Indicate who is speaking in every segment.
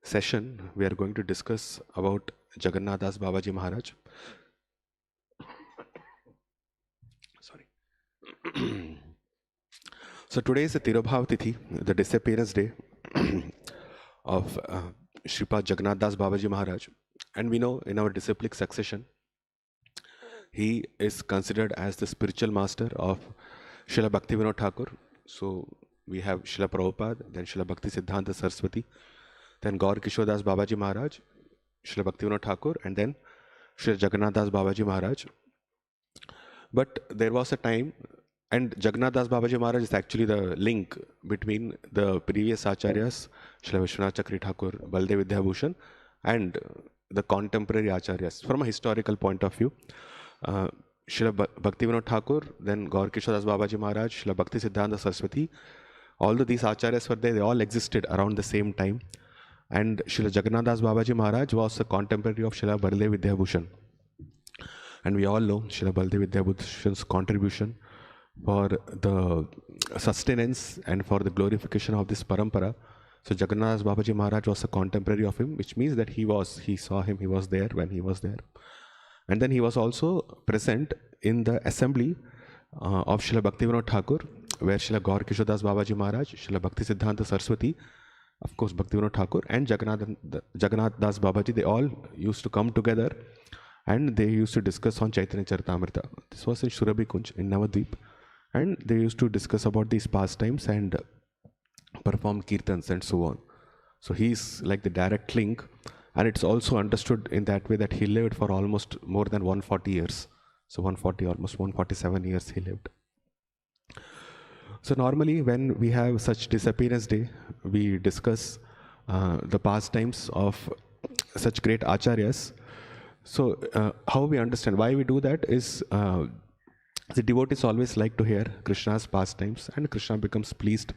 Speaker 1: session, we are going to discuss about Jagannatha Dasa Babaji Maharaj. Sorry. So today is the Tirobhav Tithi, the disappearance day of Shripad Jagannatha Dasa Babaji Maharaj. And we know in our disciplic succession, he is considered as the spiritual master of Srila Bhaktivinoda Thakur. So we have Srila Prabhupada, then Srila Bhakti Siddhanta Saraswati, then Gaur Kishore Das Babaji Maharaj, Srila Bhaktivinoda Thakur, and then Srila Jagannatha Das Babaji Maharaj. But there was a time, and Jagannatha Das Babaji Maharaj is actually the link between the previous acharyas, Srila Vishwanath Chakri Thakur, Baldev Vidyabhushan, and the contemporary acharyas from a historical point of view. Srila Bhaktivinoda Thakur, then Gaur Kishore Das Babaji Maharaj, Srila Bhakti Siddhanta Saraswati, although these acharyas were there, they all existed around the same time. And Srila Jagannatha Das Babaji Maharaj was a contemporary of Srila Baldev Vidyabhushan. And we all know Srila Baldev Vidyabhushan's contribution for the sustenance and for the glorification of this parampara. So Jagannatha Das Babaji Maharaj was a contemporary of him, which means that he saw him, he was there when he was there. And then he was also present in the assembly of Srila Bhaktivinoda Thakur, where Srila Gaur Kishore Das Babaji Maharaj, Srila Bhakti Siddhanta Saraswati, of course Bhaktivinoda Thakur, and Jagannatha Das Babaji, they all used to come together and they used to discuss on Chaitanya Charitamrita. This was in Shurabhi Kunj in Navadvip, and they used to discuss about these pastimes and perform kirtans and so on. So he's like the direct link, and it's also understood in that way that he lived for almost more than 140 years. So almost 147 years he lived. So normally when we have such disappearance day, we discuss the pastimes of such great acharyas. So how we understand why we do that is the devotees always like to hear Krishna's pastimes, and Krishna becomes pleased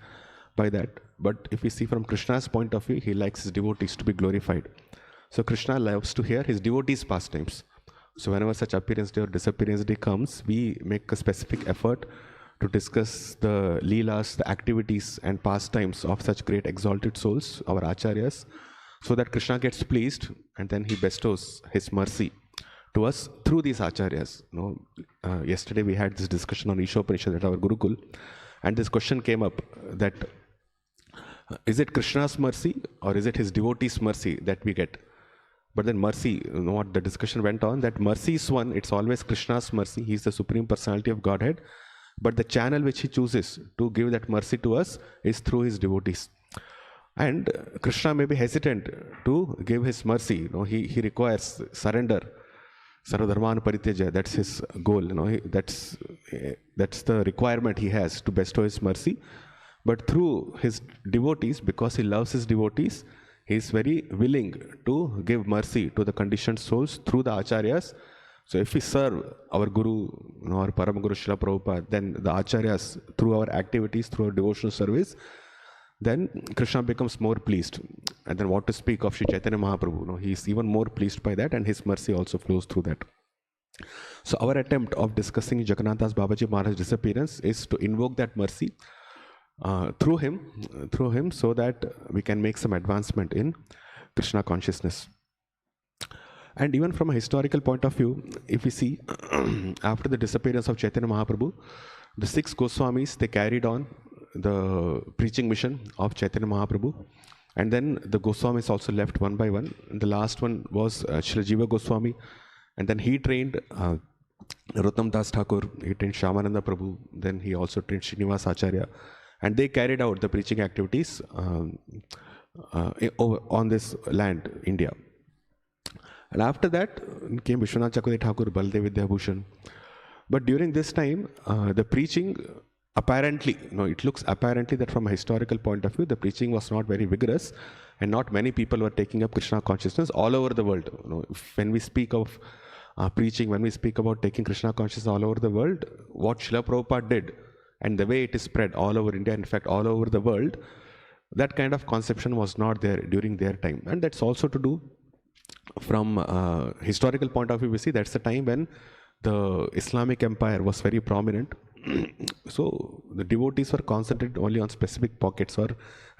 Speaker 1: by that. But if we see from Krishna's point of view, he likes his devotees to be glorified. So Krishna loves to hear his devotees' pastimes. So whenever such appearance day or disappearance day comes, we make a specific effort to discuss the leelas, the activities and pastimes of such great exalted souls, our acharyas, so that Krishna gets pleased and then he bestows his mercy to us through these acharyas. Yesterday we had this discussion on Ishopanishad at our Gurukul, and this question came up that is it Krishna's mercy or is it his devotees' mercy that we get? But then mercy, what the discussion went on, that mercy is one, it's always Krishna's mercy, he is the Supreme Personality of Godhead, but the channel which he chooses to give that mercy to us is through his devotees. And Krishna may be hesitant to give his mercy, he requires surrender, sarvadharman parityaja, that's his goal, that's the requirement he has to bestow his mercy. But through his devotees, because he loves his devotees, he is very willing to give mercy to the conditioned souls through the acharyas. So if we serve our Guru, our Param Guru Srila Prabhupada, then the acharyas, through our activities, through our devotional service, then Krishna becomes more pleased. And then what to speak of Sri Chaitanya Mahaprabhu, he is even more pleased by that, and his mercy also flows through that. So our attempt of discussing Jagannatha Das Babaji Maharaj's disappearance is to invoke that mercy through him, so that we can make some advancement in Krishna consciousness. And even from a historical point of view, if we see, after the disappearance of Chaitanya Mahaprabhu, the 6 Goswamis, they carried on the preaching mission of Chaitanya Mahaprabhu, and then the Goswamis also left one by one. And the last one was Srila Jiva Goswami, and then he trained Narottam Das Thakur, he trained Shyamananda Prabhu, then he also trained Srinivas Acharya, and they carried out the preaching activities on this land, India. And after that came Vishwanath Chakravarti Thakur, Baldev Vidyabhushan. But during this time, the preaching apparently, it looks apparently that from a historical point of view, the preaching was not very vigorous, and not many people were taking up Krishna consciousness all over the world. When we speak of preaching, when we speak about taking Krishna consciousness all over the world, what Srila Prabhupada did, and the way it is spread all over India, in fact all over the world, that kind of conception was not there during their time. And that's also to do from historical point of view. We see that's the time when the Islamic empire was very prominent, So the devotees were concentrated only on specific pockets or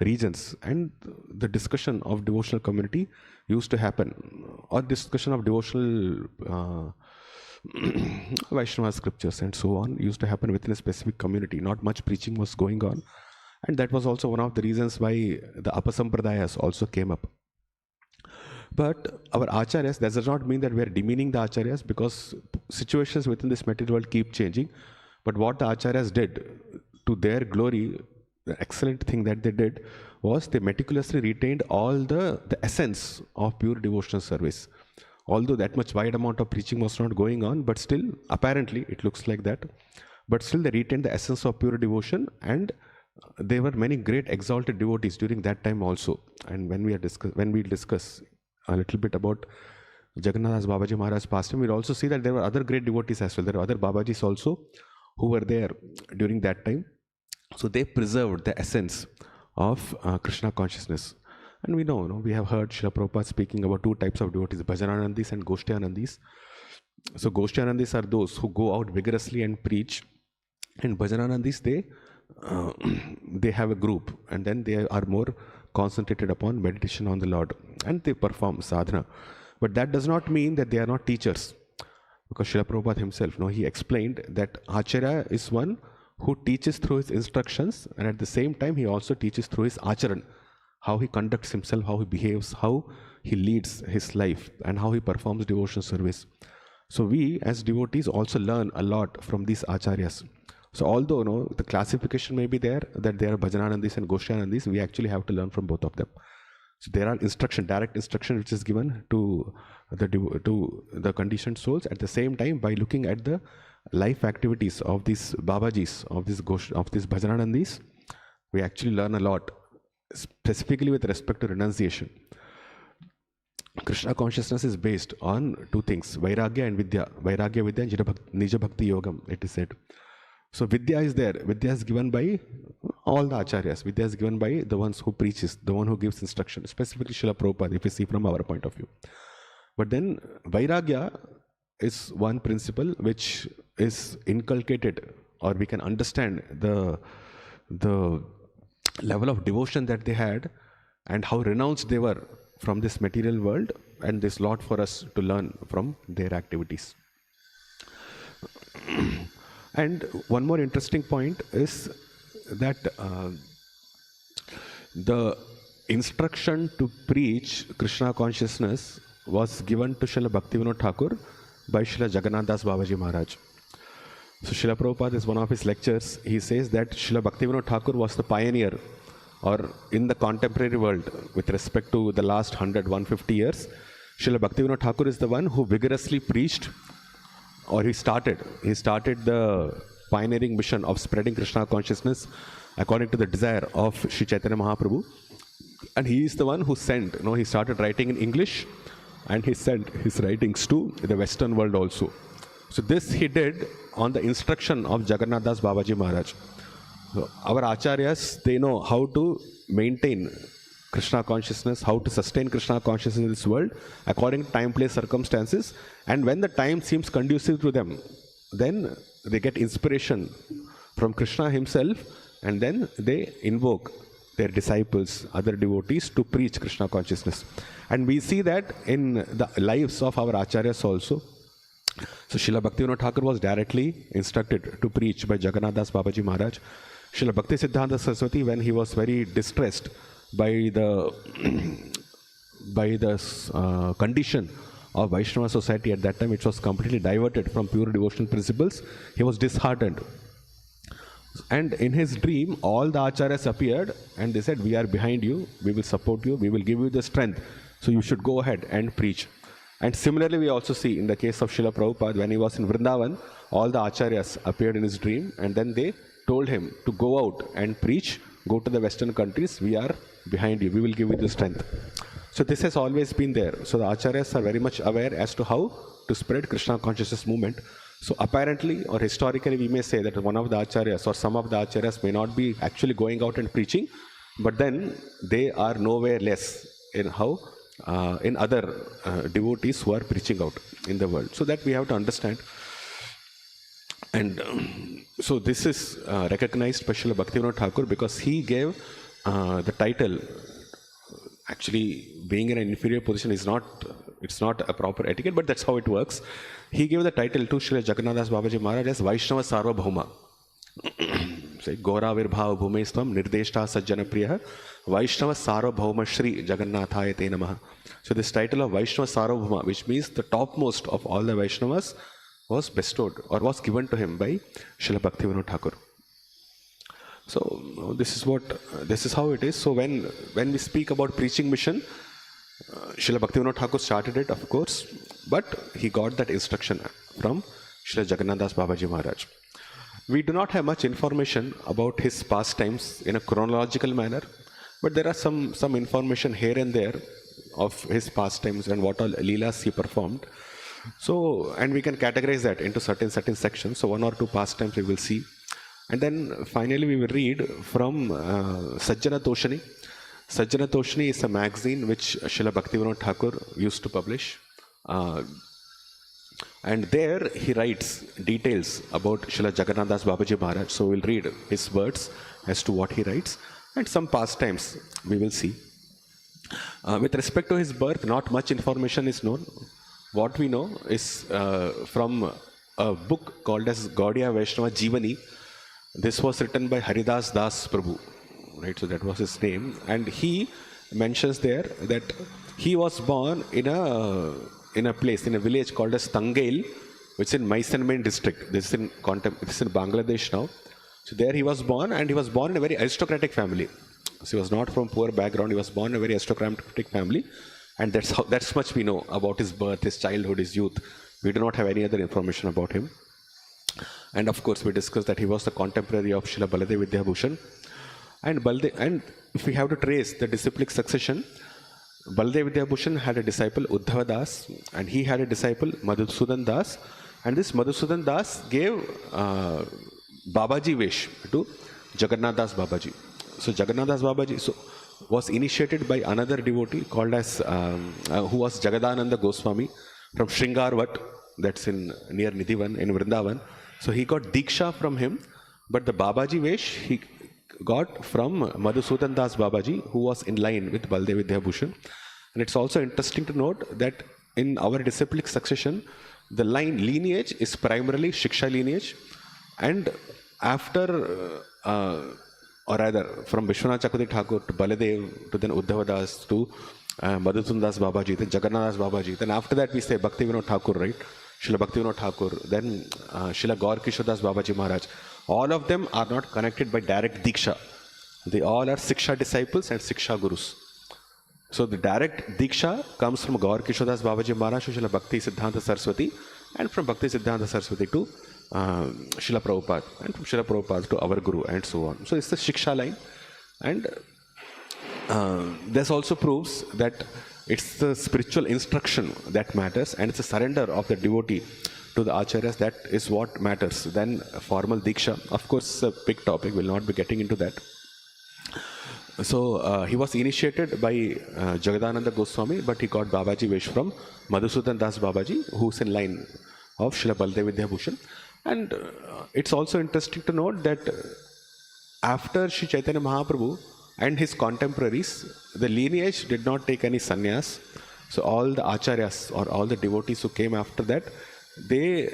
Speaker 1: regions, and the discussion of devotional community used to happen, or discussion of devotional Vaishnava scriptures and so on used to happen within a specific community. Not much preaching was going on, and that was also one of the reasons why the Apasampradayas also came up. But our acharyas, that does not mean that we are demeaning the acharyas, because situations within this material world keep changing. But what the acharyas did, to their glory, the excellent thing that they did was they meticulously retained all the essence of pure devotional service. Although that much wide amount of preaching was not going on, but still, apparently, it looks like that. But still, they retained the essence of pure devotion, and there were many great exalted devotees during that time also. And when we discuss a little bit about Jagannatha Dasa Babaji Maharaj past him, we'll also see that there were other great devotees as well. There were other Babajis also who were there during that time. So they preserved the essence of Krishna consciousness. And we know, we have heard Srila Prabhupada speaking about two types of devotees, Bhajananandis and Goshtyanandis. So Goshtyanandis are those who go out vigorously and preach, and Bhajananandis, they have a group, and then they are more concentrated upon meditation on the Lord, and they perform sadhana. But that does not mean that they are not teachers, because Srila Prabhupada himself, he explained that Acharya is one who teaches through his instructions, and at the same time he also teaches through his acharan, how he conducts himself, how he behaves, how he leads his life, and how he performs devotional service. So we as devotees also learn a lot from these acharyas. So although the classification may be there that there are Bhajananandis and Goshtyanandis, we actually have to learn from both of them. So there are direct instruction which is given to the conditioned souls. At the same time, by looking at the life activities of these Babajis, of these Bhajananandis, we actually learn a lot, specifically with respect to renunciation. Krishna consciousness is based on two things, Vairagya and Vidya. Vairagya, Vidya, and Nija Bhakti Yogam, it is said. So Vidya is there. Vidya is given by all the acharyas. Vidya is given by the ones who preaches, the one who gives instruction, specifically Srila Prabhupada, if you see from our point of view. But then Vairagya is one principle which is inculcated, or we can understand the level of devotion that they had and how renounced they were from this material world, and there's a lot for us to learn from their activities. And one more interesting point is that the instruction to preach Krishna consciousness was given to Srila Bhaktivinoda Thakur by Srila Jagannatha Dasa Babaji Maharaj. So Srila Prabhupada, is one of his lectures, he says that Srila Bhaktivinoda Thakur was the pioneer, or in the contemporary world with respect to the last 100-150 years, Srila Bhaktivinoda Thakur is the one who vigorously preached, or he started the pioneering mission of spreading Krishna consciousness according to the desire of Sri Chaitanya Mahaprabhu. And he is the one who sent, he started writing in English, and he sent his writings to the Western world also. So this he did on the instruction of Jagannatha Dasa Babaji Maharaj. So our acharyas, they know how to maintain Krishna consciousness, how to sustain Krishna consciousness in this world according to time, place, circumstances. And when the time seems conducive to them, then they get inspiration from Krishna himself, and then they invoke their disciples, other devotees, to preach Krishna consciousness. And we see that in the lives of our acharyas also. So Srila Bhaktivinoda Thakur was directly instructed to preach by Jagannatha Dasa Babaji Maharaj. Srila Bhakti Siddhanta Saraswati, when he was very distressed by the condition of Vaishnava society at that time, which was completely diverted from pure devotional principles, he was disheartened. And in his dream, all the acharyas appeared and they said, "We are behind you, we will support you, we will give you the strength, so you should go ahead and preach." And similarly, we also see in the case of Srila Prabhupada, when he was in Vrindavan, all the acharyas appeared in his dream, and then they told him to go out and preach, go to the Western countries, we are behind you, we will give you the strength. So this has always been there. So the acharyas are very much aware as to how to spread Krishna consciousness movement. So apparently or historically, we may say that one of the acharyas or some of the acharyas may not be actually going out and preaching, but then they are nowhere less in in other devotees who are preaching out in the world. So that we have to understand. And So this is recognized by Srila Bhaktivinoda Thakur because he gave the title. Actually, being in an inferior position is not, it's not a proper etiquette, but that's how it works. He gave the title to Srila Jagannatha Dasa Babaji Maharaj as Vaishnava Sarvabhauma. Say, Gora Virbhava Bhumestvam Nirdeshta Sajjana Priya Vaishnava Sarvabhauma Shri Jagannathaya Te Namaha. So this title of Vaishnava Sarvabhauma, which means the topmost of all the Vaishnavas, was bestowed or was given to him by Srila Bhaktivinoda Thakur. So this is how it is. So when we speak about preaching mission, Srila Bhaktivinoda Thakur started it, of course, but he got that instruction from Srila Jagannatha Dasa Babaji Maharaj. We do not have much information about his pastimes in a chronological manner, but there are some information here and there of his pastimes and what all leelas he performed. So, and we can categorize that into certain sections. So one or two pastimes we will see. And then finally we will read from Sajjana Toshani. Sajjana Toshani is a magazine which Srila Bhaktivinoda Thakur used to publish. And there he writes details about Srila Jagannatha Dasa Babaji Maharaj. So we'll read his words as to what he writes. And some pastimes we will see. With respect to his birth, not much information is known. What we know is from a book called as Gaudiya Vaishnava Jivani. This was written by Haridas Das Prabhu, right? So that was his name, and he mentions there that he was born in a place, in a village called as Tangail, which is in Maisanmain district. This is in Bangladesh now. So there he was born, and he was born in a very aristocratic family. So he was not from poor background. He was born in a very aristocratic family, and that's much we know about his birth, his childhood, his youth. We do not have any other information about him. And of course, we discussed that he was the contemporary of Srila Baladev Vidyabhushan. And if we have to trace the disciplic succession, Baladev Vidyabhushan had a disciple Uddhava Das, and he had a disciple Madhusudan Das. And this Madhusudan Das gave Babaji Vesh to Jagannatha Dasa Babaji. So Jagannatha Dasa Babaji was initiated by another devotee called as who was Jagadananda Goswami from Shringarvat, that's near Nidhivan in Vrindavan. So he got Diksha from him, but the Babaji Vesh he got from Madhusudan Das Babaji, who was in line with Baladev Vidyabhushan. And it's also interesting to note that in our disciplic succession, the lineage is primarily Shiksha lineage, and after, or rather, from Vishwanath Chakravarti Thakur to Baladev, to then Uddhava Das, to Madhusudan Das Babaji, then Jagannatha Das Babaji, then after that we say Bhaktivinoda Thakur, right? Srila Bhaktivinoda Thakur, then Srila Gaur Kishore Das Babaji Maharaj. All of them are not connected by direct Diksha. They all are Siksha disciples and Siksha Gurus. So the direct Diksha comes from Gaur Kishore Das Babaji Maharaj to Srila Bhakti Siddhanta Saraswati, and from Bhakti Siddhanta Saraswati to Srila Prabhupada, and from Srila Prabhupada to our Guru, and so on. So it's the Shiksha line. And this also proves that it's the spiritual instruction that matters, and it's a surrender of the devotee to the acharyas that is what matters than formal diksha. Of course, it's a big topic, we'll not be getting into that. So he was initiated by Jagadananda Goswami, but he got Babaji Vesh from Madhusudan Das Babaji, who's in line of Srila Baladev Vidyabhushan. And it's also interesting to note that after Sri Chaitanya Mahaprabhu and his contemporaries, the lineage did not take any sannyas. So all the acharyas or all the devotees who came after that, they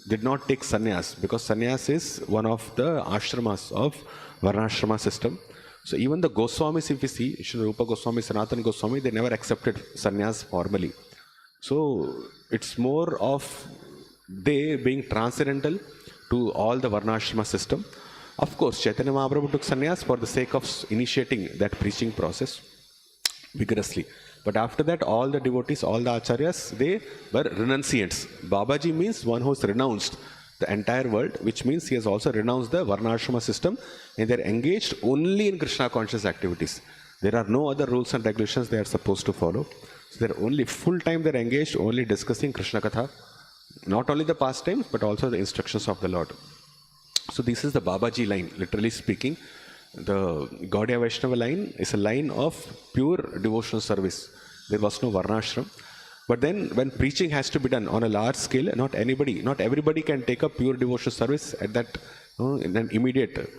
Speaker 1: did not take sannyas, because sannyas is one of the ashramas of Varnashrama system. So even the Goswamis, if you see, Shri Rupa Goswami, Sanatana Goswami, they never accepted sannyas formally. So it's more of they being transcendental to all the Varnashrama system. Of course, Chaitanya Mahaprabhu took sannyas for the sake of initiating that preaching process vigorously. But after that, all the devotees, all the acharyas, they were renunciants. Babaji means one who has renounced the entire world, which means he has also renounced the Varnashrama system, and they are engaged only in Krishna conscious activities. There are no other rules and regulations they are supposed to follow. So they are only full time they are engaged only discussing Krishna Katha, not only the pastimes but also the instructions of the Lord. So this is the Babaji line, literally speaking. The Gaudiya Vaishnava line is a line of pure devotional service. There was no Varnashram. But then when preaching has to be done on a large scale, not everybody can take up pure devotional service at that, in an immediate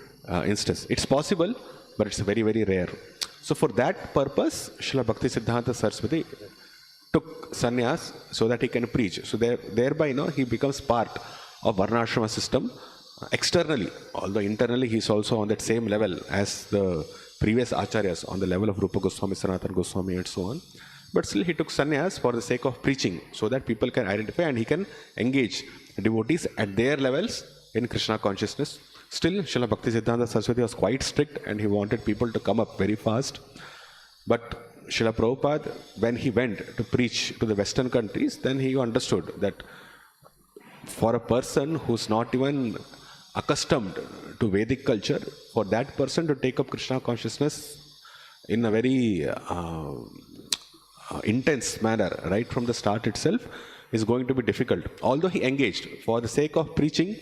Speaker 1: instance. It's possible, but it's very, very rare. So for that purpose, Srila Bhaktisiddhanta Saraswati took sannyas so that he can preach. So thereby, he becomes part of Varnashrama system externally, although internally he is also on that same level as the previous acharyas, on the level of Rupa Goswami, Sanatana Goswami, and so on. But still he took sannyas for the sake of preaching, so that people can identify and he can engage devotees at their levels in Krishna consciousness. Still, Srila Bhaktisiddhanta Saraswati was quite strict and he wanted people to come up very fast. But Srila Prabhupada, when he went to preach to the Western countries, then he understood that for a person who's not even accustomed to Vedic culture, for that person to take up Krishna consciousness in a very intense manner, right from the start itself, is going to be difficult. Although he engaged, for the sake of preaching,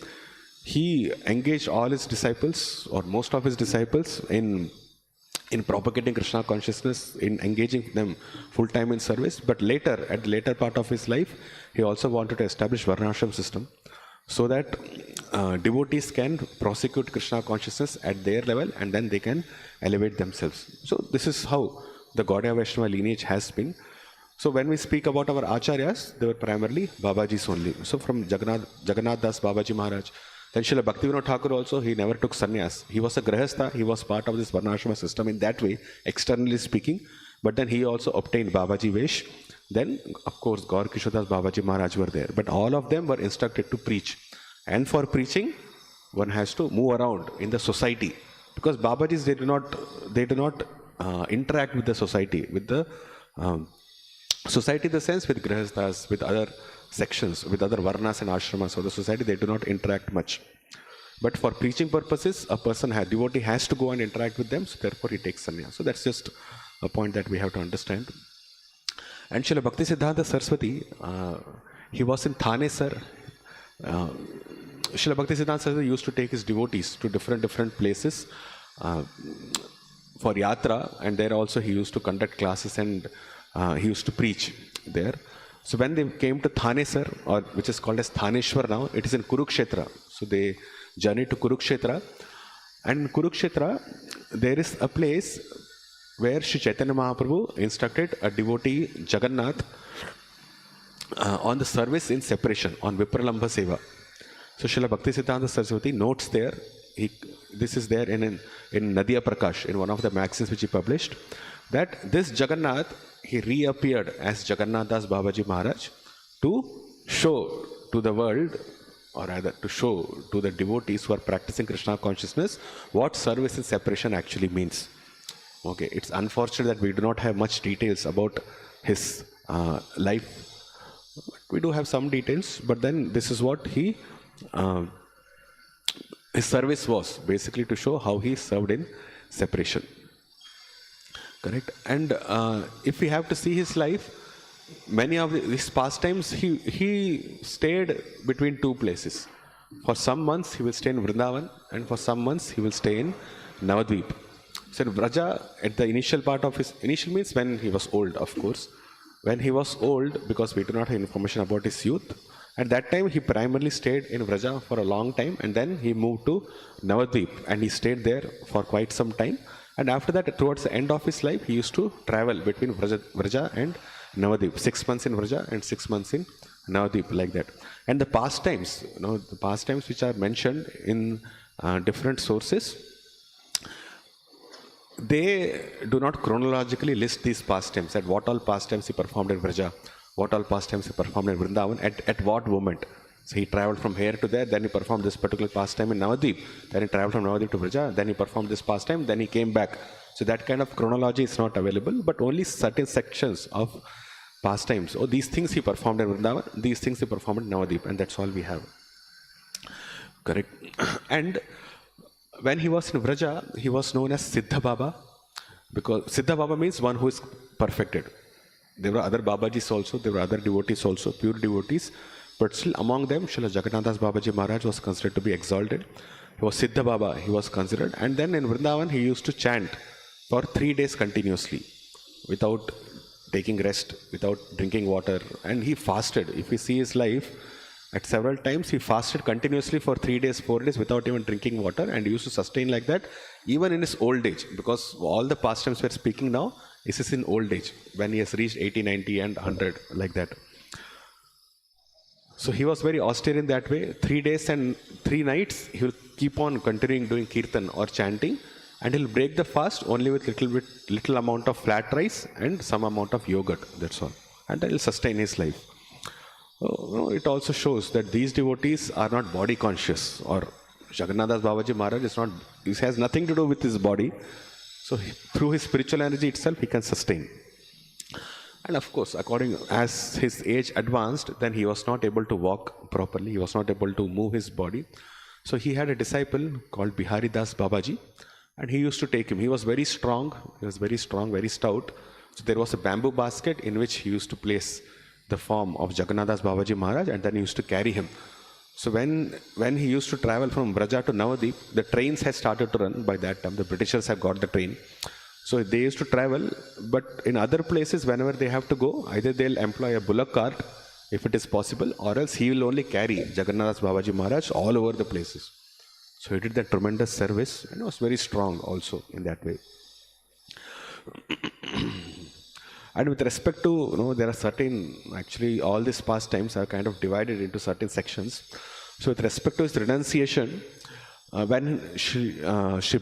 Speaker 1: he engaged all his disciples, or most of his disciples, in propagating Krishna consciousness, in engaging them full time in service. But later, at the later part of his life, he also wanted to establish Varnashram system, so that devotees can prosecute Krishna consciousness at their level and then they can elevate themselves. So this is how the Gaudiya Vaishnava lineage has been. So when we speak about our acharyas, they were primarily Babajis only. So from Jagannatha Dasa Babaji Maharaj, then Srila Bhaktivinoda Thakur also, he never took sannyas. He was a grahastha, he was part of this Varnashrama system in that way, externally speaking. But then he also obtained Babaji Vesh. Then, of course, Gaur Kishodas Babaji Maharaj were there. But all of them were instructed to preach. And for preaching, one has to move around in the society. Because Babajis, they do not interact with the society, with the society in the sense with grahasthas, with other sections, with other varnas and ashramas of the society, they do not interact much. But for preaching purposes, devotee has to go and interact with them, so therefore he takes sannyas. So that's just a point that we have to understand. And Srila Bhaktisiddhanta Saraswati, he was in Thane, sir. Srila Bhaktisiddhanta Saraswati used to take his devotees to different places for yatra, and there also he used to conduct classes and he used to preach there. So when they came to Thane, sir, or which is called as Thaneshwar now, it is in Kurukshetra. So they journeyed to Kurukshetra, and in Kurukshetra there is a place where Sri Chaitanya Mahaprabhu instructed a devotee, Jagannath, on the service in separation, on Vipralambha Seva. So Srila Bhaktisiddhanta Saraswati notes there, this is there in Nadiya Prakash, in one of the magazines which he published, that this Jagannath, he reappeared as Jagannatha Dasa Babaji Maharaj to show to the world, or rather to show to the devotees who are practicing Krishna consciousness, what service in separation actually means. Okay, it's unfortunate that we do not have much details about his life. We do have some details, but then this is what his service was, basically to show how he served in separation. Correct? And if we have to see his life, many of his pastimes, he stayed between two places. For some months he will stay in Vrindavan, and for some months he will stay in Navadvip. So in Vraja, at the initial part of his, initial means when he was old, of course. When he was old, because we do not have information about his youth, at that time he primarily stayed in Vraja for a long time, and then he moved to Navadvip and he stayed there for quite some time. And after that, towards the end of his life, he used to travel between Vraja and Navadvip, 6 months in Vraja and 6 months in Navadvip, like that. And the pastimes, the pastimes which are mentioned in different sources, they do not chronologically list these pastimes, at what all pastimes he performed in Vraja, what all pastimes he performed in Vrindavan, at what moment. So he traveled from here to there, then he performed this particular pastime in Navadvip, then he traveled from Navadvip to Vraja, then he performed this pastime, then he came back. So that kind of chronology is not available, but only certain sections of pastimes. Oh, these things he performed in Vrindavan, these things he performed in Navadvip, and that's all we have. Correct. And when he was in Vraja, he was known as Siddha Baba, because Siddha Baba means one who is perfected. There were other Babajis also, there were other devotees also, pure devotees, but still among them, Srila Jagannatha Dasa Babaji Maharaj was considered to be exalted. He was Siddha Baba, he was considered, and then in Vrindavan he used to chant for 3 days continuously, without taking rest, without drinking water, and he fasted. If we see his life, at several times he fasted continuously for 3 days, 4 days without even drinking water, and he used to sustain like that even in his old age, because all the pastimes we're speaking now is in old age, when he has reached 80, 90 and 100, like that. So he was very austere in that way. 3 days and 3 nights, he will keep on continuing doing kirtan or chanting, and he'll break the fast only with little amount of flat rice and some amount of yogurt. That's all, and that will sustain his life. It also shows that these devotees are not body conscious, or Jagannatha Dasa Babaji Maharaj is not. This has nothing to do with his body. So through his spiritual energy itself, he can sustain. And of course, according as his age advanced, then he was not able to walk properly. He was not able to move his body. So he had a disciple called Bihari Das Babaji, and he used to take him. He was very strong. He was very strong, very stout. So there was a bamboo basket in which he used to place the form of Jagannatha Das Babaji Maharaj, and then he used to carry him. So when he used to travel from Braja to Navadip, the trains had started to run by that time. The Britishers have got the train. So they used to travel, but in other places, whenever they have to go, either they'll employ a bullock cart, if it is possible, or else he will only carry Jagannatha Babaji Maharaj all over the places. So he did that tremendous service, and was very strong also in that way. And with respect to, there are certain, actually all these pastimes are kind of divided into certain sections. So with respect to his renunciation, when Shri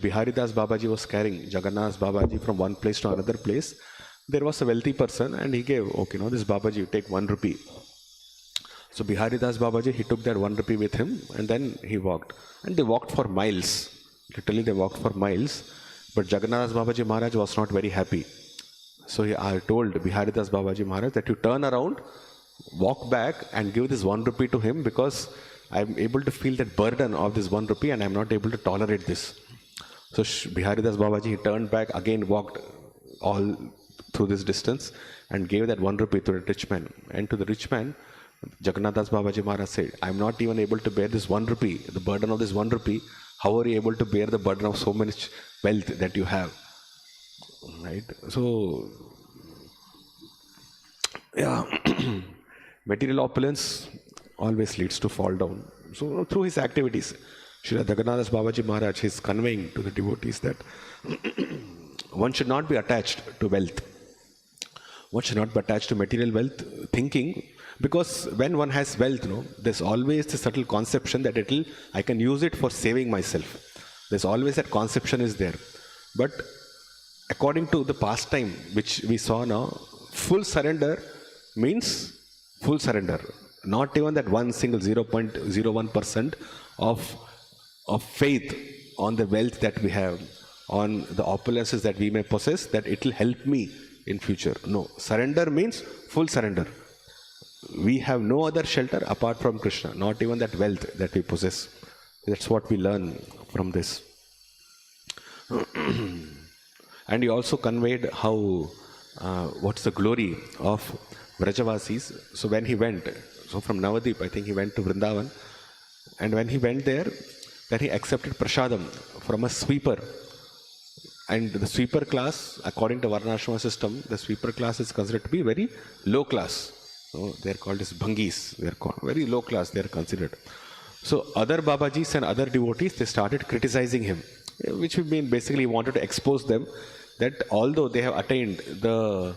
Speaker 1: Bihari Das Babaji was carrying Jagannatha Babaji from one place to another place, there was a wealthy person, and he gave, this Babaji, you take 1 rupee. So Bihari Das Babaji, he took that 1 rupee with him, and then he walked. And they walked for miles. Literally they walked for miles. But Jagannatha Das Babaji Maharaj was not very happy. So I told Bihari Das Babaji Maharaj that you turn around, walk back and give this 1 rupee to him, because I'm able to feel that burden of this 1 rupee and I'm not able to tolerate this. So Bihari Das Babaji, he turned back, again walked all through this distance and gave that 1 rupee to the rich man. And to the rich man, Jagannatha Das Babaji Maharaj said, I'm not even able to bear this 1 rupee, the burden of this 1 rupee. How are you able to bear the burden of so much wealth that you have? Right? So, yeah, material opulence always leads to fall down. So through his activities, Srila Jagannatha Babaji Maharaj is conveying to the devotees that one should not be attached to wealth. One should not be attached to material wealth thinking, because when one has wealth, there's always the subtle conception that I can use it for saving myself. There's always that conception is there. But according to the pastime which we saw now, full surrender means full surrender. Not even that one single 0.01% of faith on the wealth that we have, on the opulences that we may possess, that it will help me in future. No, surrender means full surrender. We have no other shelter apart from Krishna, not even that wealth that we possess. That's what we learn from this. And he also conveyed how, what's the glory of Vrajavasis. So when he went, from Navadip, I think he went to Vrindavan, and when he went there, then he accepted prasadam from a sweeper. And the sweeper class, according to Varnashrama system, the sweeper class is considered to be very low class. So they are called as bhangis. They are called very low class. They are considered. So other Babajis and other devotees, they started criticizing him, which mean basically wanted to expose them that although they have attained the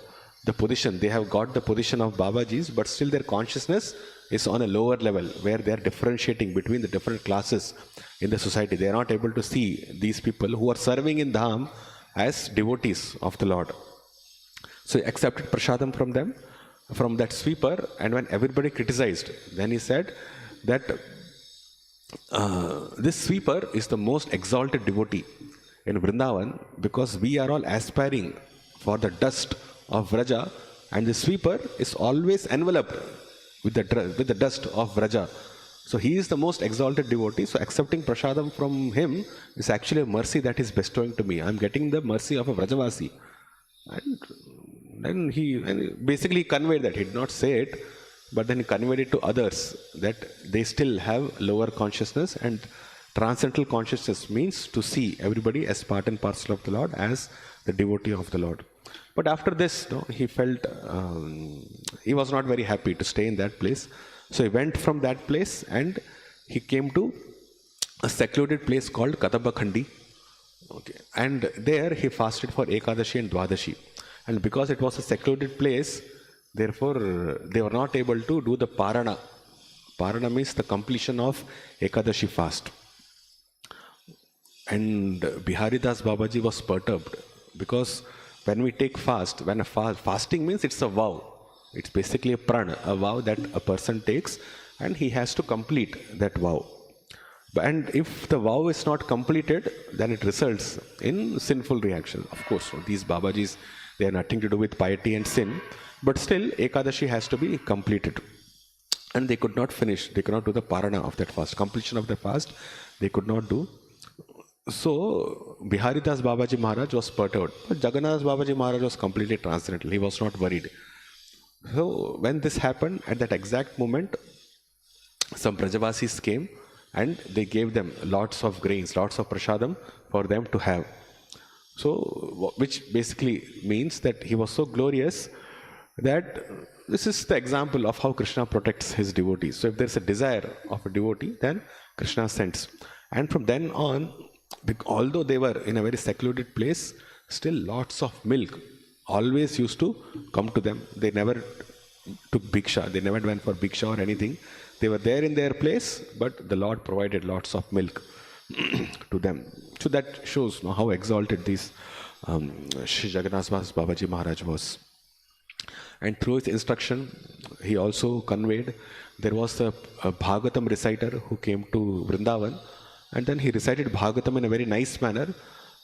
Speaker 1: position, they have got the position of Babajis, but still their consciousness is on a lower level, where they are differentiating between the different classes in the society. They are not able to see these people who are serving in Dham as devotees of the Lord. So he accepted prasadam from them, from that sweeper, and when everybody criticized, then he said that this sweeper is the most exalted devotee in Vrindavan, because we are all aspiring for the dust of Vraja, and the sweeper is always enveloped with the dust of Vraja. So he is the most exalted devotee. So accepting prasadam from him is actually a mercy that is bestowing to me. I am getting the mercy of a Vrajavasi. And then he basically conveyed that. He did not say it, but then he conveyed it to others, that they still have lower consciousness, and transcendental consciousness means to see everybody as part and parcel of the Lord, as the devotee of the Lord. But after this, he felt he was not very happy to stay in that place. So he went from that place and he came to a secluded place called Katabakhandi. Okay. And there he fasted for Ekadashi and Dwadashi. And because it was a secluded place, therefore they were not able to do the Parana. Parana means the completion of Ekadashi fast. And Biharidas Babaji was perturbed because when we take fast, when a fasting means it's a vow. It's basically a prana, a vow that a person takes and he has to complete that vow. And if the vow is not completed, then it results in sinful reaction. Of course, these Babajis, they have nothing to do with piety and sin, but still Ekadashi has to be completed. And they could not finish, they could not do the parana of that fast, completion of the fast, they could not do. So Biharidas Babaji Maharaj was perturbed, but Jagannatha Babaji Maharaj was completely transcendental, he was not worried. So when this happened, at that exact moment, some Brajavasis came and they gave them lots of grains, lots of prasadam for them to have. So, which basically means that he was so glorious that this is the example of how Krishna protects his devotees. So if there's a desire of a devotee, then Krishna sends. And from then on, although they were in a very secluded place, still lots of milk always used to come to them. They never took bhiksha, they never went for bhiksha or anything. They were there in their place, but the Lord provided lots of milk to them. So that shows how exalted this Shri Jagannatha Dasa Babaji Maharaj was. And through his instruction, he also conveyed, there was a Bhagavatam reciter who came to Vrindavan, and then he recited Bhagavatam in a very nice manner,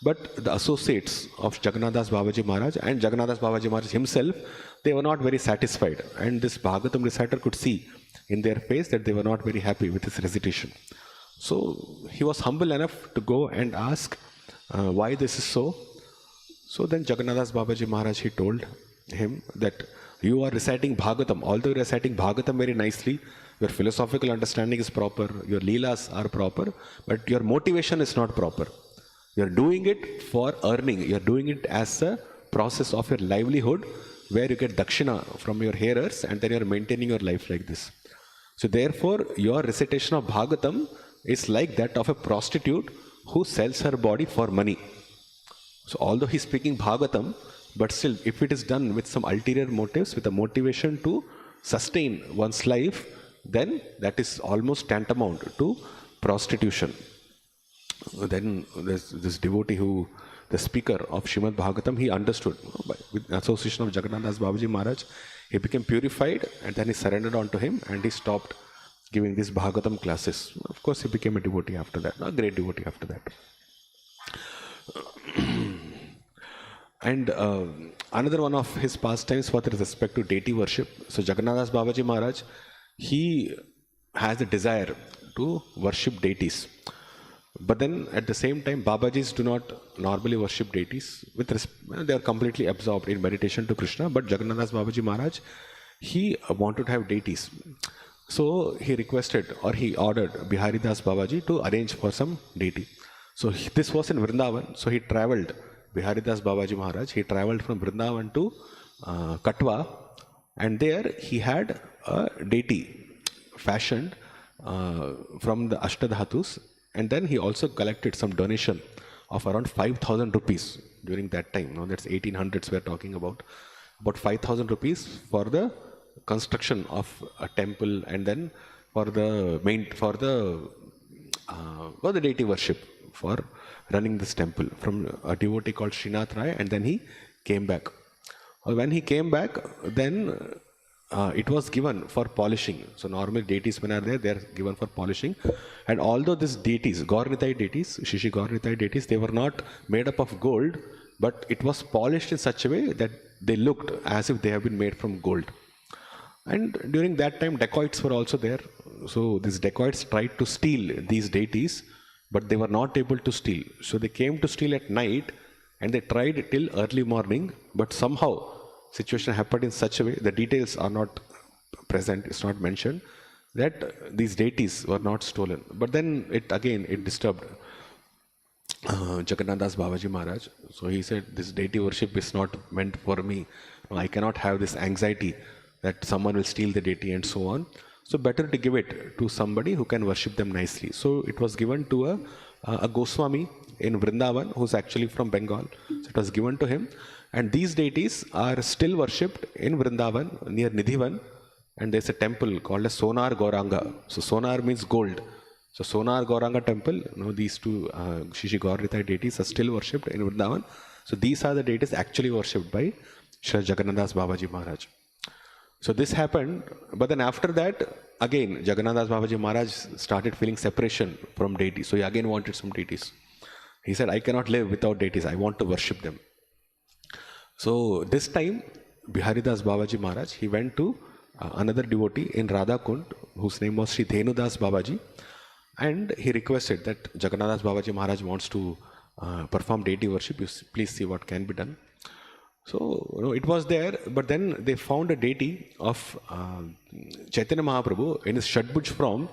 Speaker 1: but the associates of Jagannatha Dasa Babaji Maharaj and Jagannatha Dasa Babaji Maharaj himself, they were not very satisfied. And this Bhagavatam reciter could see in their face that they were not very happy with his recitation. So he was humble enough to go and ask why this is so. So then Jagannatha Dasa Babaji Maharaj, he told him that you are reciting Bhagavatam, although you are reciting Bhagavatam very nicely, your philosophical understanding is proper, your leelas are proper, but your motivation is not proper. You are doing it for earning, you are doing it as a process of your livelihood, where you get dakshina from your hearers and then you are maintaining your life like this. So therefore, your recitation of Bhagavatam is like that of a prostitute who sells her body for money. So although he is speaking Bhagavatam, but still, if it is done with some ulterior motives, with a motivation to sustain one's life, then that is almost tantamount to prostitution. Then this devotee who, the speaker of Srimad Bhagavatam, he understood. With the association of Jagannatha Dasa Babaji Maharaj, he became purified and then he surrendered onto him and he stopped giving these Bhagavatam classes. Of course, he became a devotee after that, a great devotee after that. And another one of his pastimes was with respect to deity worship. So Jagannatha Dasa Babaji Maharaj, he has a desire to worship deities. But then at the same time, Babajis do not normally worship deities. They are completely absorbed in meditation to Krishna. But Jagannatha Dasa Babaji Maharaj, he wanted to have deities. So he requested or he ordered Biharidas Babaji to arrange for some deity. So this was in Vrindavan. So he traveled, Biharidas Babaji Maharaj, he traveled from Vrindavan to Katwa, and there he had a deity fashioned from the Ashtadhatus, and then he also collected some donation of around 5,000 rupees during that time. Now that's 1800s we are talking about 5,000 rupees for the construction of a temple, and then for the deity worship, for running this temple from a devotee called Srinath Rai, and then he came back. When he came back, then it was given for polishing. So normally deities, when are there, they are given for polishing. And although these deities, Gaurnitai deities, Shishi Gaurnitai deities, they were not made up of gold, but it was polished in such a way that they looked as if they have been made from gold. And during that time, dacoits were also there. So these dacoits tried to steal these deities, but they were not able to steal. So they came to steal at night, and they tried till early morning, but somehow situation happened in such a way, the details are not present, it's not mentioned, that these deities were not stolen. But then it disturbed Jagannatha Das Babaji Maharaj. So he said, this deity worship is not meant for me. I cannot have this anxiety that someone will steal the deity and so on. So better to give it to somebody who can worship them nicely. So it was given to a Goswami in Vrindavan, who's actually from Bengal. So it was given to him. And these deities are still worshipped in Vrindavan near Nidhivan. And there's a temple called as Sonar Gauranga. So Sonar means gold. So Sonar Gauranga temple, these two Shishi Gaurita deities are still worshipped in Vrindavan. So these are the deities actually worshipped by Shri Jagannatha Das Babaji Maharaj. So this happened, but then after that, again, Jagannatha Das Babaji Maharaj started feeling separation from deities. So he again wanted some deities. He said, I cannot live without deities. I want to worship them. So this time, Biharidas Babaji Maharaj, he went to another devotee in Radhakund, whose name was Sri Dhenudas Babaji. And he requested that Jagannatha Das Babaji Maharaj wants to perform deity worship. You please see what can be done. So it was there, but then they found a deity of Chaitanya Mahaprabhu in his Shadbhuj form,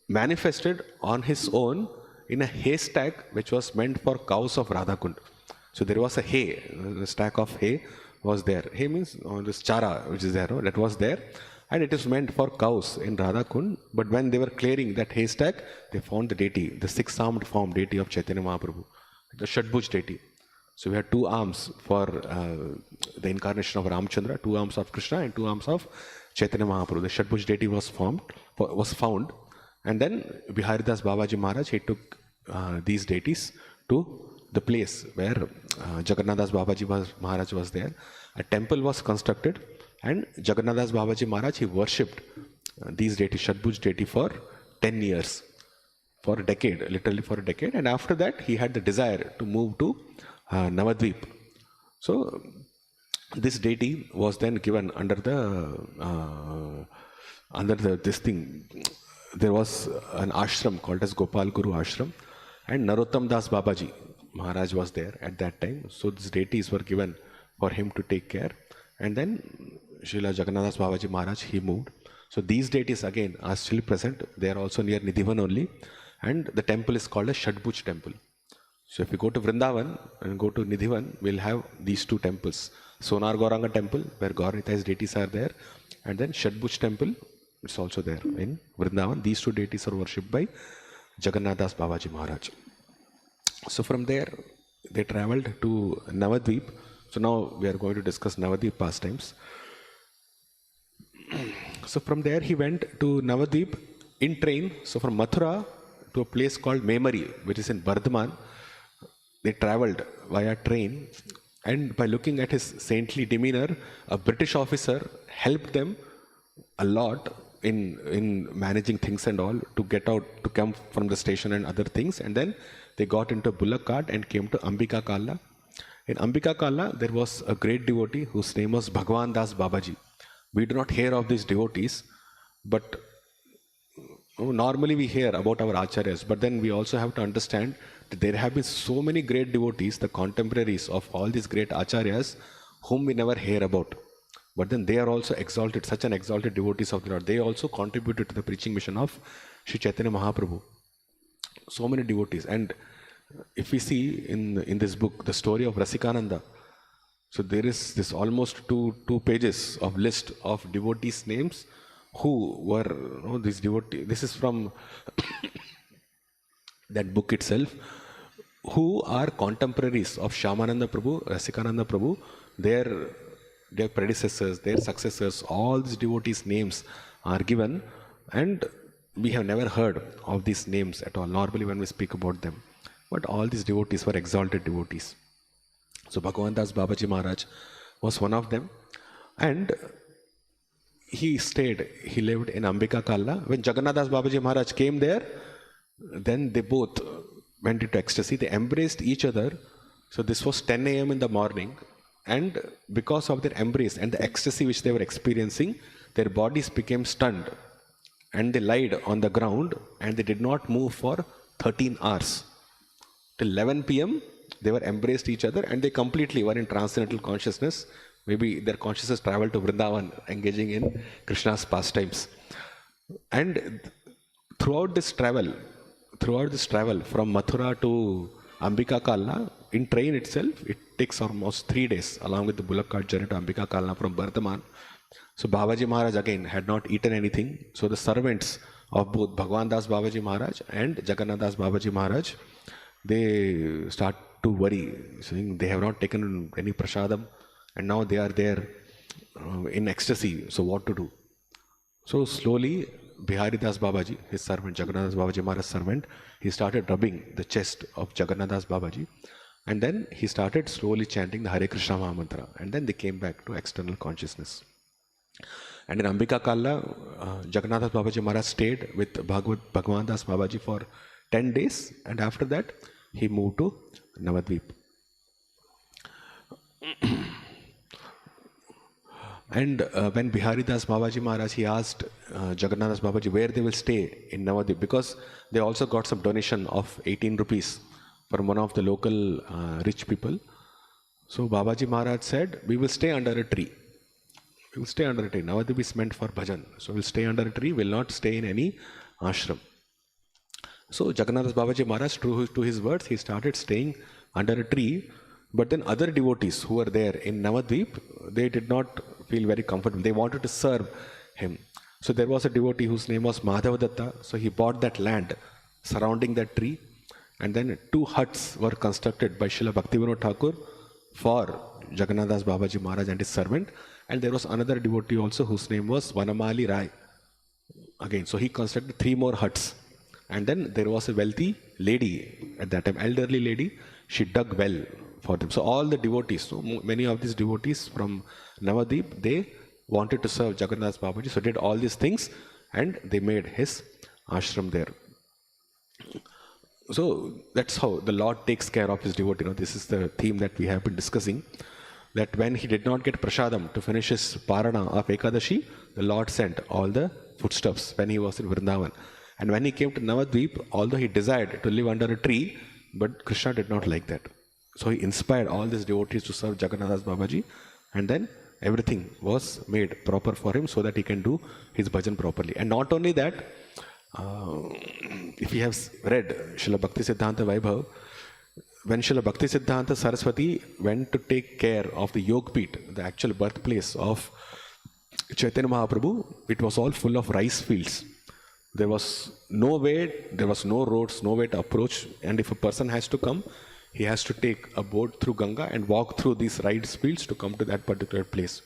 Speaker 1: manifested on his own in a haystack which was meant for cows of Radhakund. So there was a hay, a stack of hay was there. Hay means this chara which is there, that was there. And it is meant for cows in Radhakund. But when they were clearing that haystack, they found the deity, the six-armed form deity of Chaitanya Mahaprabhu, the Shadbhuj deity. So we had two arms for the incarnation of Ramchandra, two arms of Krishna and two arms of Chaitanya Mahaprabhu. The Shadbhuj deity was found. And then Biharidas Babaji Maharaj, he took these deities to the place where Jagannatha Das Babaji Maharaj was there. A temple was constructed. And Jagannatha Das Babaji Maharaj, he worshipped these deities, Shadbhuj deity, for 10 years, for a decade, literally for a decade. And after that, he had the desire to move to Navadvip. So this deity was then given under this thing. There was an ashram called as Gopal Guru Ashram, and Narottam Das Babaji Maharaj was there at that time. So these deities were given for him to take care. And then Srila Jagannatha Das Babaji Maharaj, he moved. So these deities again are still present. They are also near Nidhivan only. And the temple is called a Shadbhuj temple. So if you go to Vrindavan and go to Nidhivan, we'll have these two temples. Sonar Gauranga temple, where Gaurita's deities are there. And then Shadbhuj temple, it's also there in Vrindavan. These two deities are worshipped by Jagannatha Das Babaji Maharaj. So from there, they traveled to Navadvip. So now we are going to discuss Navadvip pastimes. So from there he went to Navadvip in train. So from Mathura to a place called Memari, which is in Bardhaman, they traveled via train. And by looking at his saintly demeanor, a British officer helped them a lot in managing things and all, to get out, to come from the station and other things. And then they got into a bullock cart and came to Ambika Kala. In Ambika Kala, there was a great devotee whose name was Bhagwan Das Babaji. We do not hear of these devotees, but normally we hear about our acharyas, but then we also have to understand that there have been so many great devotees, the contemporaries of all these great acharyas, whom we never hear about. But then they are also exalted, such an exalted devotees of the Lord. They also contributed to the preaching mission of Sri Chaitanya Mahaprabhu. So many devotees. And if we see in this book, the story of Rasikananda, so there is this almost two pages of list of devotees' names who were these devotees. This is from that book itself, who are contemporaries of Shyamananda Prabhu, Rasikananda Prabhu, their predecessors, their successors. All these devotees' names are given, and we have never heard of these names at all, normally when we speak about them. But all these devotees were exalted devotees. So Bhagwan Das Babaji Maharaj was one of them, and he lived in Ambika Kala. When Jagannatha Das Babaji Maharaj came there, then they both went into ecstasy. They embraced each other. So this was 10 a.m. in the morning, and because of their embrace and the ecstasy which they were experiencing, their bodies became stunned, and they lied on the ground, and they did not move for 13 hours. Till 11 p.m., they were embraced each other, and they completely were in transcendental consciousness. Maybe their consciousness traveled to Vrindavan, engaging in Krishna's pastimes. And throughout this travel, throughout this travel from Mathura to Ambika Kalna, in train itself, it takes almost 3 days along with the bullock cart journey to Ambika Kalna from Bardhaman. So Babaji Maharaj again had not eaten anything. So the servants of both Bhagwan Das Babaji Maharaj and Jagannatha Das Babaji Maharaj, they start to worry, saying they have not taken any prasadam and now they are there in ecstasy. So what to do? So slowly, Bihari Das Babaji, his servant, Jagannatha Das Babaji Maharaj's servant, he started rubbing the chest of Jagannatha Das Babaji, and then he started slowly chanting the Hare Krishna Maha Mantra, and then they came back to external consciousness. And in Ambika Kalla, Jagannatha Das Babaji Maharaj stayed with Bhagwan Das Babaji for 10 days, and after that, he moved to Navadvip. And when Bihari Das Babaji Maharaj, he asked Jagannatha Das Babaji where they will stay in Navadvip, because they also got some donation of 18 rupees from one of the local rich people. So Babaji Maharaj said, we will stay under a tree. We will stay under a tree. Navadvip is meant for bhajan. So we will stay under a tree, will not stay in any ashram. So Jagannatha Das Babaji Maharaj, true to his words, he started staying under a tree. But then other devotees who were there in Navadvip, they did not feel very comfortable. They wanted to serve him. So there was a devotee whose name was Madhava Datta. So he bought that land surrounding that tree. And then 2 huts were constructed by Srila Bhaktivinoda Thakur for Jagannatha Das Babaji Maharaj and his servant. And there was another devotee also whose name was Vanamali Rai. Again, so he constructed 3 more huts. And then there was a wealthy lady at that time, elderly lady. She dug well for them. So all the devotees, so many of these devotees from Navadvip, they wanted to serve Jagannatha Babaji, so did all these things and they made his ashram there. So that's how the Lord takes care of his devotee. This is the theme that we have been discussing, that when he did not get prasadam to finish his parana of Ekadashi, the Lord sent all the foodstuffs when he was in Vrindavan. And when he came to Navadvip, although he desired to live under a tree, but Krishna did not like that. So he inspired all these devotees to serve Jagannatha Das Babaji, and then everything was made proper for him so that he can do his bhajan properly. And not only that, if you have read Srila Bhakti Siddhanta Vaibhav, when Srila Bhakti Siddhanta Saraswati went to take care of the Yogpit, the actual birthplace of Chaitanya Mahaprabhu, it was all full of rice fields. There was no way, there was no roads, no way to approach, and if a person has to come, he has to take a boat through Ganga and walk through these rice fields to come to that particular place.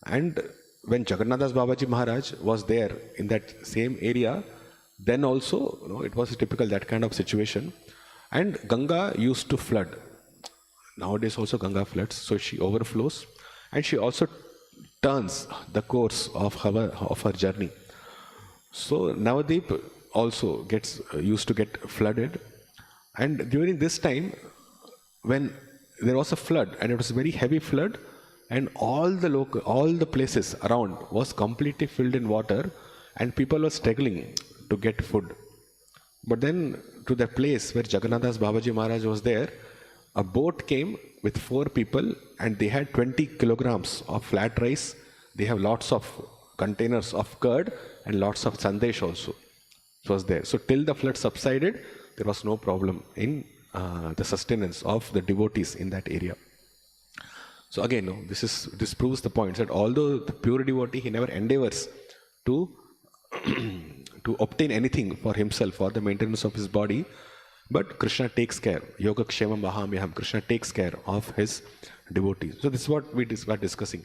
Speaker 1: And when Jagannatha Das Babaji Maharaj was there in that same area, then also, it was typical that kind of situation. And Ganga used to flood. Nowadays also Ganga floods, so she overflows, and she also turns the course of her journey. So Navadvip also used to get flooded, and during this time, when there was a flood, and it was a very heavy flood, and all the places around was completely filled in water, and people were struggling to get food. But then to the place where Jagannatha Das Babaji Maharaj was there, a boat came with 4 people, and they had 20 kilograms of flat rice. They have lots of containers of curd and lots of sandesh also. It was there. So till the flood subsided, there was no problem in the sustenance of the devotees in that area. So again, this proves the point that although the pure devotee, he never endeavors to to obtain anything for himself, for the maintenance of his body, but Krishna takes care. Yoga Kshema Mahamyaham. Krishna takes care of his devotees. So this is what we were discussing.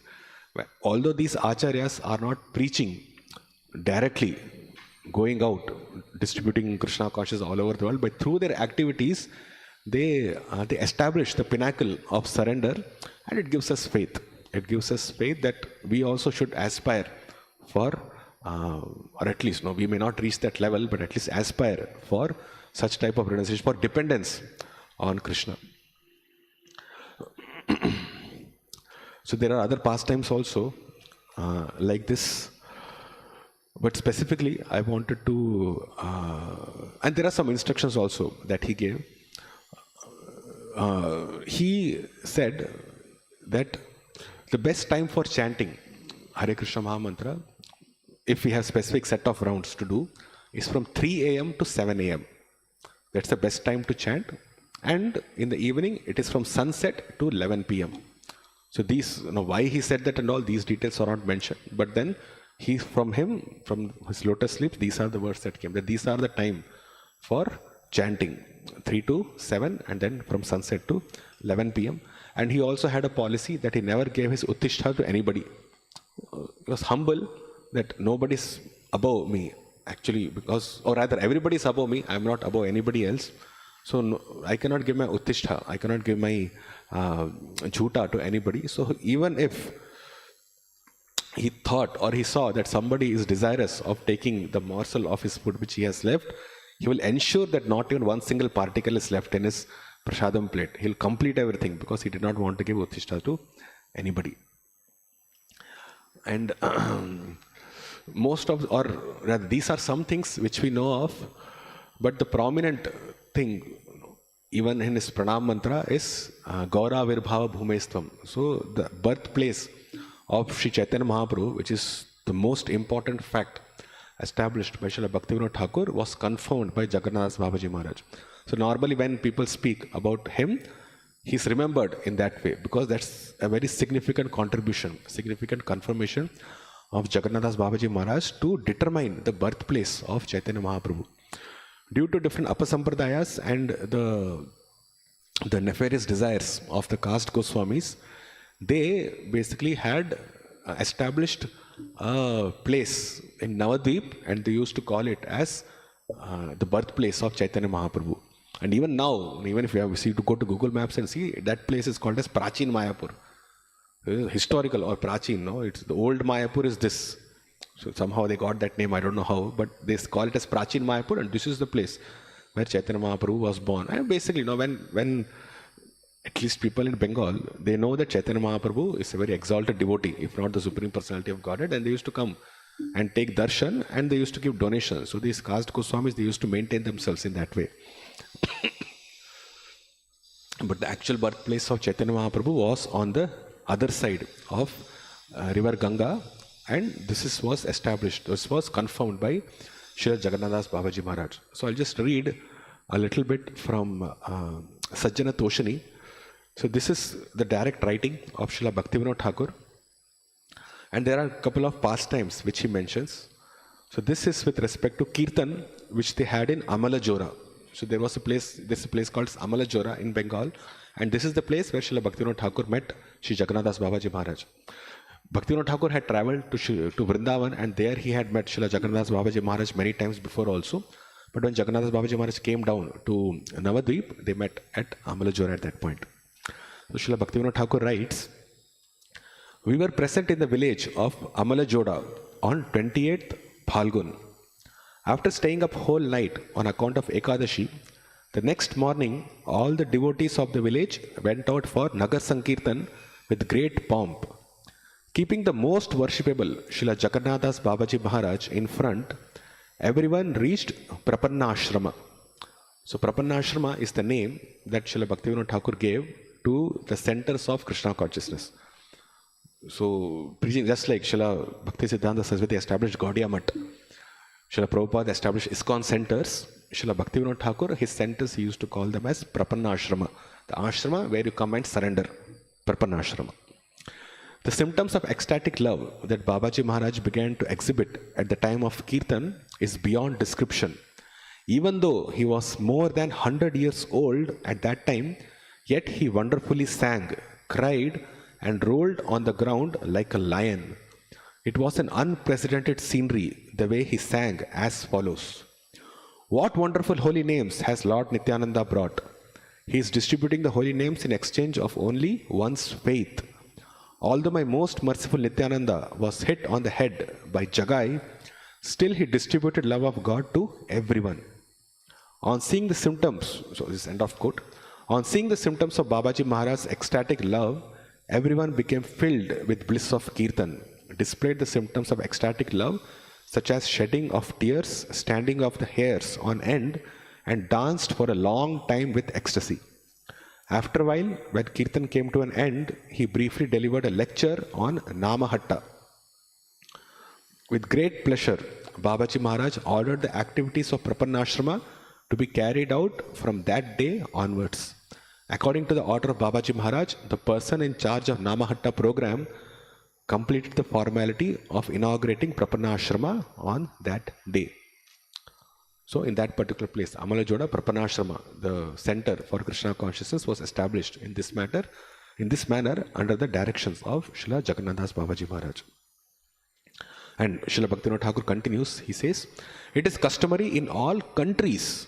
Speaker 1: Although these acharyas are not preaching directly, going out, distributing Krishna consciousness all over the world, but through their activities, they establish the pinnacle of surrender, and it gives us faith. It gives us faith that we also should aspire for, or at least, we may not reach that level, but at least aspire for such type of renunciation, for dependence on Krishna. So there are other pastimes also like this, but specifically I wanted to, and there are some instructions also that he gave. He said that the best time for chanting Hare Krishna Maha Mantra, if we have specific set of rounds to do, is from 3 a.m. to 7 a.m. That's the best time to chant. And in the evening, it is from sunset to 11 p.m. So these, why he said that and all, these details are not mentioned. But then from his lotus sleep, these are the words that came. That these are the time for chanting, 3 to 7, and then from sunset to 11 p.m. And he also had a policy that he never gave his uttishtha to anybody. He was humble that nobody's above me, actually, or rather everybody is above me, I'm not above anybody else. So no, I cannot give my uttishtha, I cannot give my jhuta to anybody. So even if he thought or he saw that somebody is desirous of taking the morsel of his food which he has left, he will ensure that not even one single particle is left in his prasadam plate. He'll complete everything because he did not want to give uttishtha to anybody. And these are some things which we know of, but the prominent thing, even in his pranam mantra, is Gaura Virbhava Bhumestvam. So the birthplace of Sri Chaitanya Mahaprabhu, which is the most important fact established by Srila Bhaktivinoda Thakur, was confirmed by Jagannatha Dasa Babaji Maharaj. So normally when people speak about him, he's remembered in that way because that's a very significant contribution, significant confirmation of Jagannatha Dasa Babaji Maharaj to determine the birthplace of Chaitanya Mahaprabhu. Due to different apasampradayas and the nefarious desires of the caste Goswamis, they basically had established a place in Navadvip, and they used to call it as the birthplace of Chaitanya Mahaprabhu. And even now, even if you have to go to Google Maps and see, that place is called as Prachin Mayapur. Historical or Prachin, no? It's the old Mayapur is this. So somehow they got that name, I don't know how, but they call it as Prachin Mayapur, and this is the place where Chaitanya Mahaprabhu was born. And basically, when at least people in Bengal, they know that Chaitanya Mahaprabhu is a very exalted devotee, if not the Supreme Personality of Godhead, and they used to come and take darshan, and they used to give donations. So these caste Goswamis, they used to maintain themselves in that way. But the actual birthplace of Chaitanya Mahaprabhu was on the other side of river Ganga, and this was established, this was confirmed by Srila Jagannatha Dasa Babaji Maharaj. So I'll just read a little bit from Sajjana Toshani. So this is the direct writing of Srila Bhaktivinoda Thakur, and there are a couple of pastimes which he mentions. So this is with respect to Kirtan, which they had in Amalajora. So there was a place called Amalajora in Bengal, and this is the place where Srila Bhaktivinoda Thakur met Sri Jagannatha Dasa Babaji Maharaj. Bhaktivinoda Thakur had travelled to Vrindavan, and there he had met Srila Jagannatha Dasa Babaji Maharaj many times before also. But when Jagannatha Dasa Babaji Maharaj came down to Navadvip, they met at Amalajora at that point. So Srila Bhaktivinoda Thakur writes, "We were present in the village of Amalajoda on 28th Phalgun. After staying up whole night on account of Ekadashi, the next morning all the devotees of the village went out for Nagar Sankirtan with great pomp. Keeping the most worshipable Srila Jagannatha Dasa Babaji Maharaj in front, everyone reached Prapanna-ashrama." So Prapanna-ashrama is the name that Srila Bhaktivinoda Thakur gave to the centers of Krishna consciousness. So preaching just like Srila Bhakti Siddhanta Saraswati established Gaudiya Math, Srila Prabhupada established ISKCON centers, Srila Bhaktivinoda Thakur, his centers he used to call them as Prapanna-ashrama, the ashrama where you come and surrender, Prapanna-ashrama. The symptoms of ecstatic love that Babaji Maharaj began to exhibit at the time of Kirtan is beyond description. Even though he was more than 100 years old at that time, yet he wonderfully sang, cried, and rolled on the ground like a lion. It was an unprecedented scenery, the way he sang as follows. What wonderful holy names has Lord Nityananda brought? He is distributing the holy names in exchange of only one's faith. Although my most merciful Nityananda was hit on the head by Jagai, still he distributed love of God to everyone. On seeing the symptoms, so this is end of quote, on seeing the symptoms of Babaji Maharaj's ecstatic love, everyone became filled with bliss of Kirtan, displayed the symptoms of ecstatic love, such as shedding of tears, standing of the hairs on end, and danced for a long time with ecstasy. After a while, when Kirtan came to an end, he briefly delivered a lecture on Namahatta. With great pleasure, Babaji Maharaj ordered the activities of Prapanna-ashrama to be carried out from that day onwards. According to the order of Babaji Maharaj, the person in charge of Namahatta program completed the formality of inaugurating Prapanashrama on that day. So in that particular place, Amalajoda Prapanashrama, the center for Krishna consciousness, was established in this manner under the directions of Srila Jagannatha Dasa Babaji Maharaj. And Srila Bhaktivinoda Thakur continues, he says, it is customary in all countries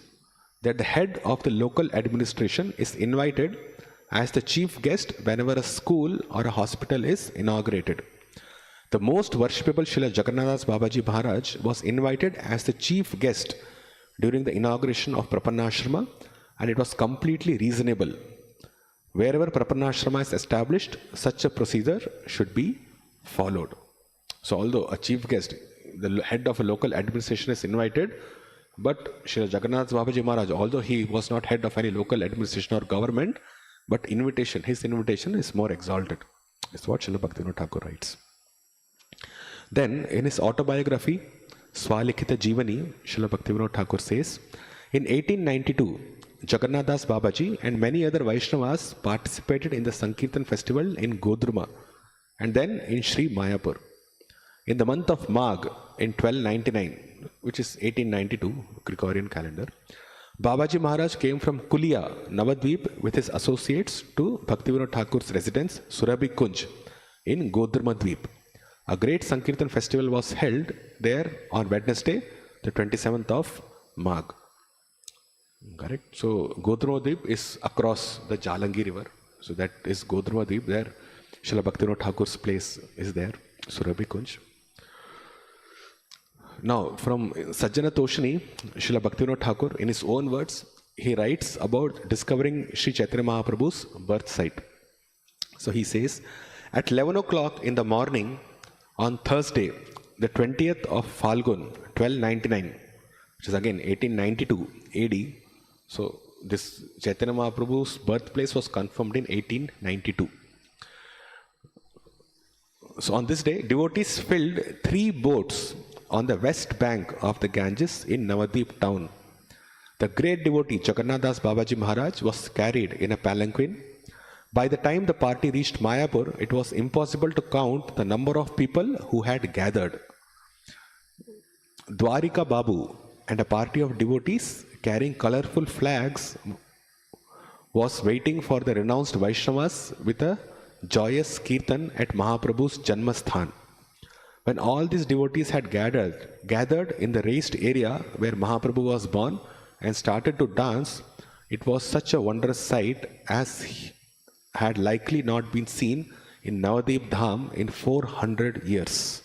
Speaker 1: that the head of the local administration is invited as the chief guest whenever a school or a hospital is inaugurated. The most worshipable Srila Jagannatha Dasa Babaji Maharaj was invited as the chief guest during the inauguration of Prapanashrama, and it was completely reasonable. Wherever Prapanashrama is established, such a procedure should be followed. So although a chief guest, the head of a local administration is invited, but Srila Jagannatha Babaji Maharaj, although he was not head of any local administration or government, but his invitation is more exalted. Is what Srila Bhaktivinoda Thakur writes. Then in his autobiography, Swalikhita Jivani, Srila Bhaktivinoda Thakur says, in 1892, Jagannatha Dasa Babaji and many other Vaishnavas participated in the Sankirtan festival in Godruma and then in Sri Mayapur. In the month of Magh in 1299, which is 1892 Gregorian calendar, Babaji Maharaj came from Kulia, Navadvip with his associates to Bhaktivinoda Thakur's residence Surabhi Kunj in Godruma Dvip. A great Sankirtan festival was held there on Wednesday, the 27th of Magh. Correct? So Godruma Dvip is across the Jalangi river. So that is Godruma Dvip. There Srila Bhaktivinoda Thakur's place is there, Surabhi Kunj. Now, from Sajjana Toshini, Srila Bhaktivinoda Thakur, in his own words, he writes about discovering Sri Chaitanya Mahaprabhu's birth site. So he says, at 11 o'clock in the morning on Thursday, the 20th of Falgun, 1299, which is again 1892 AD. So this Chaitanya Mahaprabhu's birthplace was confirmed in 1892. So on this day, devotees filled 3 boats on the west bank of the Ganges in Navadvip town. The great devotee Jagannatha Dasa Babaji Maharaj was carried in a palanquin. By the time the party reached Mayapur, it was impossible to count the number of people who had gathered. Dwarika Babu and a party of devotees carrying colorful flags was waiting for the renounced Vaishnavas with a joyous kirtan at Mahaprabhu's Janmasthan. When all these devotees had gathered in the raised area where Mahaprabhu was born and started to dance, it was such a wondrous sight as had likely not been seen in Navadvip Dham in 400 years.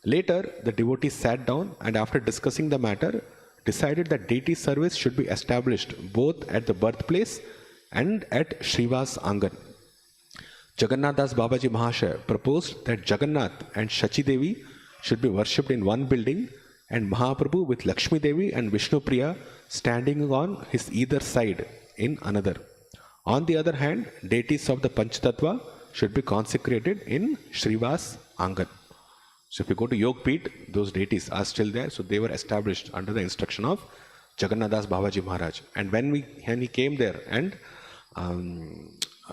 Speaker 1: Later, the devotees sat down and after discussing the matter, decided that deity service should be established both at the birthplace and at Srivas Angan. Jagannatha Dasa Babaji Mahashaya proposed that Jagannath and Shachi Devi should be worshipped in one building and Mahaprabhu with Lakshmi Devi and Vishnu Priya standing on his either side in another. On the other hand, deities of the Panchatattva should be consecrated in Srivas Angan. So if you go to Yog Peeth, those deities are still there. So they were established under the instruction of Jagannatha Dasa Babaji Maharaj. And when he came there and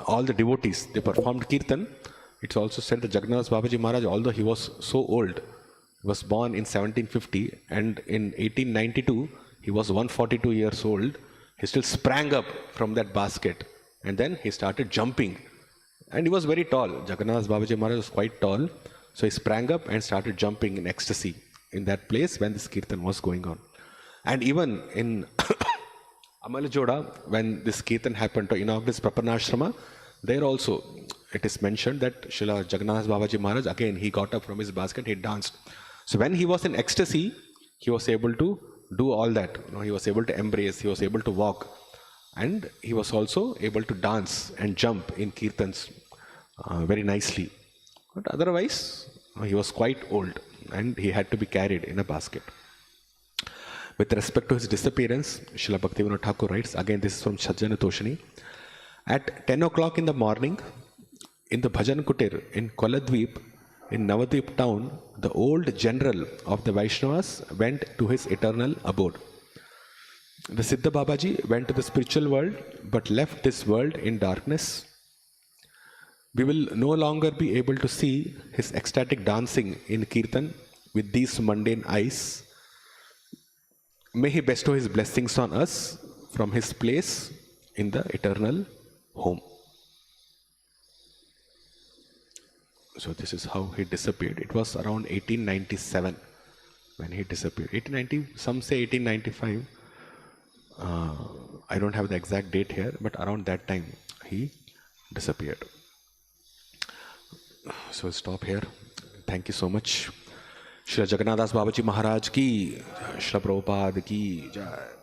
Speaker 1: all the devotees, they performed kirtan, it's also said that Jagannatha Dasa Babaji Maharaj, although he was so old, he was born in 1750 and in 1892, he was 142 years old, he still sprang up from that basket and then he started jumping. And he was very tall. Jagannatha Dasa Babaji Maharaj was quite tall. So he sprang up and started jumping in ecstasy in that place when this kirtan was going on. And even in Amalajoda, when this kirtan happened to inaugurate this Prapanashrama, there also it is mentioned that Srila Jagannatha Babaji Maharaj, again, he got up from his basket, he danced. So when he was in ecstasy, he was able to do all that. He was able to embrace, he was able to walk. And he was also able to dance and jump in kirtans very nicely. But otherwise, he was quite old and he had to be carried in a basket. With respect to his disappearance, Srila Bhaktivinoda Thakur writes, again this is from Sajjana Toshini, at 10 o'clock in the morning, in the Bhajan Kutir in Koladvip, in Navadvip town, the old general of the Vaishnavas went to his eternal abode. The Siddha Babaji went to the spiritual world but left this world in darkness. We will no longer be able to see his ecstatic dancing in Kirtan with these mundane eyes. May he bestow his blessings on us from his place in the eternal home. So this is how he disappeared. It was around 1897 when he disappeared. 1890, some say 1895. I don't have the exact date here, but around that time he disappeared. So stop here. Thank you so much. Shri Jagannatha Dasa Babaji Maharaj ki, Shri Prabhupada ki jai.